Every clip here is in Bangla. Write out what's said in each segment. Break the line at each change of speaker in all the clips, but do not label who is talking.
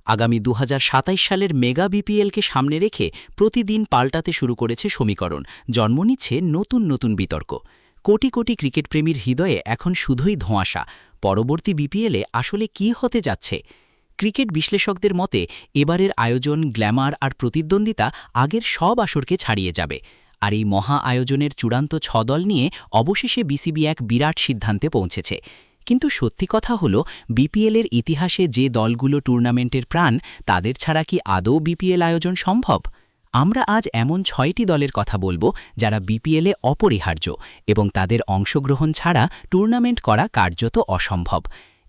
আগামী 2027 সালের মেগা বিপিএলকে সামনে রেখে প্রতিদিন পাল্টাতে শুরু করেছে সমীকরণ, জন্ম নিচ্ছে নতুন নতুন বিতর্ক। কোটি কোটি ক্রিকেটপ্রেমীর হৃদয়ে এখন শুধুই ধোঁয়াশা। পরবর্তী বিপিএলে আসলে কি হতে যাচ্ছে? ক্রিকেট বিশ্লেষকদের মতে এবারের আয়োজন, গ্ল্যামার আর প্রতিদ্বন্দ্বিতা আগের সব আসরকে ছাড়িয়ে যাবে। আর এই মহা আয়োজনের চূড়ান্ত 6 দল নিয়ে অবশেষে বিসিবি এক বিরাট সিদ্ধান্তে পৌঁছেছে। কিন্তু সত্যি কথা হলো, বিপিএলের ইতিহাসে যে দলগুলো টুর্নামেন্টের প্রাণ, তাদের ছাড়া কি আদৌ বিপিএল আয়োজন সম্ভব? আমরা আজ এমন 6টি দলের কথা বলবো যারা বিপিএলে অপরিহার্য এবং তাদের অংশগ্রহণ ছাড়া টুর্নামেন্ট করা কার্যত অসম্ভব।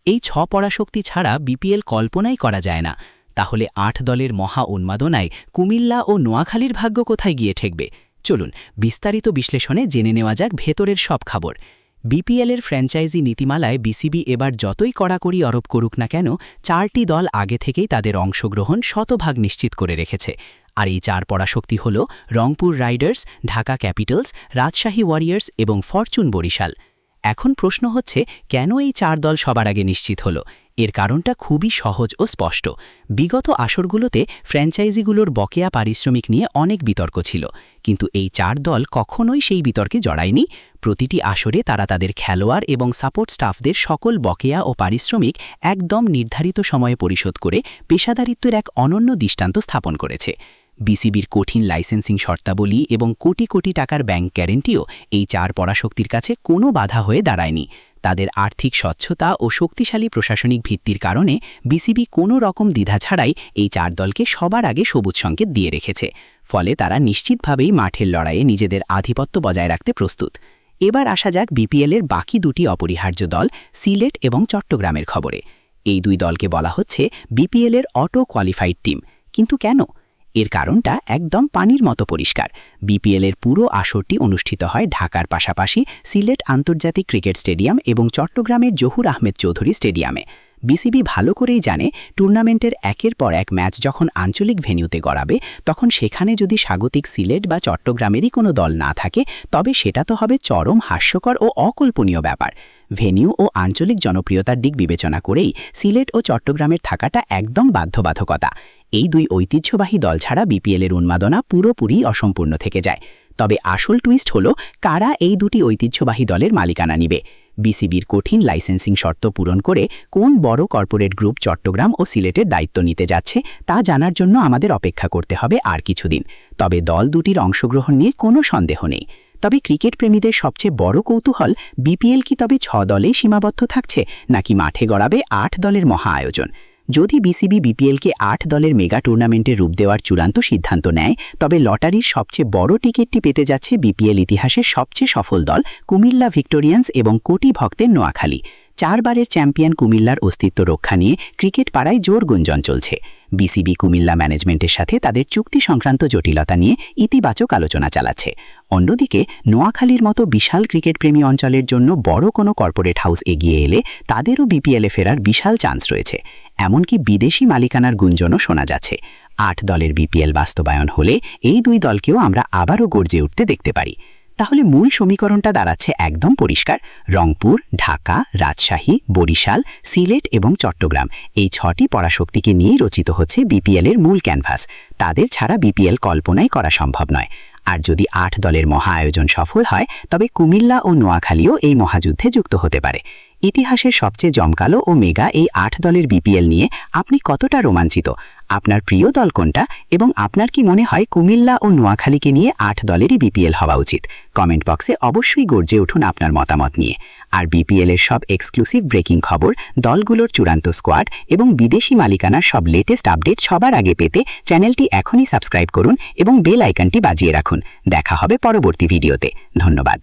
এই 6 পরাশক্তি ছাড়া বিপিএল কল্পনাই করা যায় না। তাহলে 8 দলের মহা উন্মাদনায় কুমিল্লা ও নোয়াখালীর ভাগ্য কোথায় গিয়ে ঠেকবে? চলুন বিস্তারিত বিশ্লেষণে জেনে নেওয়া যাক ভেতরের সব খবর। বিপিএলের ফ্র্যাঞ্চাইজি নীতিমালায় বিসিবি এবার যতই কড়াকড়ি আরোপ করুক না কেন, 4টি দল আগে থেকেই তাদের অংশগ্রহণ শতভাগ নিশ্চিত করে রেখেছে। আর এই 4 পরাশক্তি হল Rangpur Riders, Dhaka Capitals, Rajshahi Warriors এবং ফরচুন বরিশাল। এখন প্রশ্ন হচ্ছে, কেন এই 4 দল সবার আগে নিশ্চিত হলো? এর কারণটা খুবই সহজ ও স্পষ্ট। বিগত আসরগুলোতে ফ্র্যাঞ্চাইজিগুলোর বকেয়া পারিশ্রমিক নিয়ে অনেক বিতর্ক ছিল, কিন্তু এই 4 দল কখনোই সেই বিতর্কে জড়ায়নি। প্রতিটি আসরে তারা তাদের খেলোয়াড় এবং সাপোর্ট স্টাফদের সকল বকেয়া ও পারিশ্রমিক একদম নির্ধারিত সময়ে পরিশোধ করে পেশাদারিত্বের এক অনন্য দৃষ্টান্ত স্থাপন করেছে। বিসিবির কঠিন লাইসেন্সিং শর্তাবলী এবং কোটি কোটি টাকার ব্যাংক গ্যারেন্টিও এই 4 পরাশক্তির কাছে কোনো বাধা হয়ে দাঁড়ায়নি। তাদের আর্থিক স্বচ্ছতা ও শক্তিশালী প্রশাসনিক ভিত্তির কারণে বিসিবি কোনো রকম দ্বিধা ছাড়াই এই 4 দলকে সবার আগে সবুজ সংকেত দিয়ে রেখেছে। ফলে তারা নিশ্চিতভাবেই মাঠের লড়াইয়ে নিজেদের আধিপত্য বজায় রাখতে প্রস্তুত। এবার আসা যাক বিপিএলের বাকি দুটি অপরিহার্য দল, সিলেট এবং চট্টগ্রামের খবরে। এই 2 দলকে বলা হচ্ছে বিপিএলের অটো কোয়ালিফাইড টিম। কিন্তু কেন? এর কারণটা একদম পানির মতো পরিষ্কার। বিপিএলের পুরো আসরটি অনুষ্ঠিত হয় ঢাকার পাশাপাশি সিলেট আন্তর্জাতিক ক্রিকেট স্টেডিয়াম এবং চট্টগ্রামের জহুর আহমেদ চৌধুরী স্টেডিয়ামে। বিসিবি ভালো করেই জানে, টুর্নামেন্টের একের পর এক ম্যাচ যখন আঞ্চলিক ভেন্যুতে গড়াবে, তখন সেখানে যদি স্বাগতিক সিলেট বা চট্টগ্রামেরই কোনো দল না থাকে, তবে সেটা তো হবে চরম হাস্যকর ও অকল্পনীয় ব্যাপার। ভেন্যু ও আঞ্চলিক জনপ্রিয়তার দিক বিবেচনা করেই সিলেট ও চট্টগ্রামের থাকাটা একদম বাধ্যবাধকতা। এই 2 ঐতিহ্যবাহী দল ছাড়া বিপিএলের উন্মাদনা পুরোপুরি অসম্পূর্ণ থেকে যায়। তবে আসল টুইস্ট হলো, কারা এই 2টি ঐতিহ্যবাহী দলের মালিকানা নিবে। বিসিবির কঠিন লাইসেন্সিং শর্ত পূরণ করে কোন বড় কর্পোরেট গ্রুপ চট্টগ্রাম ও সিলেটের দায়িত্ব নিতে যাচ্ছে, তা জানার জন্য আমাদের অপেক্ষা করতে হবে আর কিছুদিন। তবে দল দুটির অংশগ্রহণ নিয়ে কোনো সন্দেহ নেই। তবে ক্রিকেট প্রেমীদের সবচেয়ে বড় কৌতূহল, বিপিএল কি তবে 6 দলেই সীমাবদ্ধ থাকছে, নাকি মাঠে গড়াবে 8 দলের মহা আয়োজন? যদি বিসিবি বিপিএলকে 8 দলের মেগা টুর্নামেন্টের রূপ দেওয়ার চূড়ান্ত সিদ্ধান্ত নেয়, তবে লটারির সবচেয়ে বড় টিকিটটি পেতে যাচ্ছে বিপিএল ইতিহাসের সবচেয়ে সফল দল কুমিল্লা ভিক্টোরিয়ান্স এবং কোটি ভক্তের নোয়াখালী। 4 বারের চ্যাম্পিয়ন কুমিল্লার অস্তিত্ব রক্ষা নিয়ে ক্রিকেট পাড়ায় জোর গুঞ্জন চলছে। বিসিবি কুমিল্লা ম্যানেজমেন্টের সাথে তাদের চুক্তি সংক্রান্ত জটিলতা নিয়ে ইতিবাচক আলোচনা চালাচ্ছে। অন্যদিকে নোয়াখালীর মতো বিশাল ক্রিকেট প্রেমী অঞ্চলের জন্য বড় কোনো কর্পোরেট হাউস এগিয়ে এলে তাদেরও বিপিএলে ফেরার বিশাল চান্স রয়েছে। এমনকি বিদেশি মালিকানার গুঞ্জনও শোনা যাচ্ছে। 8 দলের বিপিএল বাস্তবায়ন হলে এই 2 দলকেও আমরা আবারও গর্জে উঠতে দেখতে পারি। তাহলে মূল সমীকরণটা দাঁড়াচ্ছে একদম পরিষ্কার। রংপুর, ঢাকা, রাজশাহী, বরিশাল, সিলেট এবং চট্টগ্রাম, এই 6টি পরাশক্তিকে নিয়েই রচিত হচ্ছে বিপিএলের মূল ক্যানভাস। তাদের ছাড়া বিপিএল কল্পনাই করা সম্ভব নয়। আর যদি 8 দলের মহা আয়োজন সফল হয়, তবে কুমিল্লা ও নোয়াখালীও এই মহাযুদ্ধে যুক্ত হতে পারে। ইতিহাসের সবচেয়ে জমকালো ও মেগা এই 8 দলের বিপিএল নিয়ে আপনি কতটা রোমাঞ্চিত? আপনার প্রিয় দল কোনটা? এবং আপনার কি মনে হয় কুমিল্লা ও নোয়াখালীকে নিয়ে 8 দলেরই বিপিএল হওয়া উচিত? কমেন্ট বক্সে অবশ্যই গর্জে উঠুন আপনার মতামত নিয়ে। আর বিপিএলের সব এক্সক্লুসিভ ব্রেকিং খবর, দলগুলোর চূড়ান্ত স্কোয়াড এবং বিদেশি মালিকানার সব লেটেস্ট আপডেট সবার আগে পেতে চ্যানেলটি এখনই সাবস্ক্রাইব করুন এবং বেল আইকনটি বাজিয়ে রাখুন। দেখা হবে পরবর্তী ভিডিওতে। ধন্যবাদ।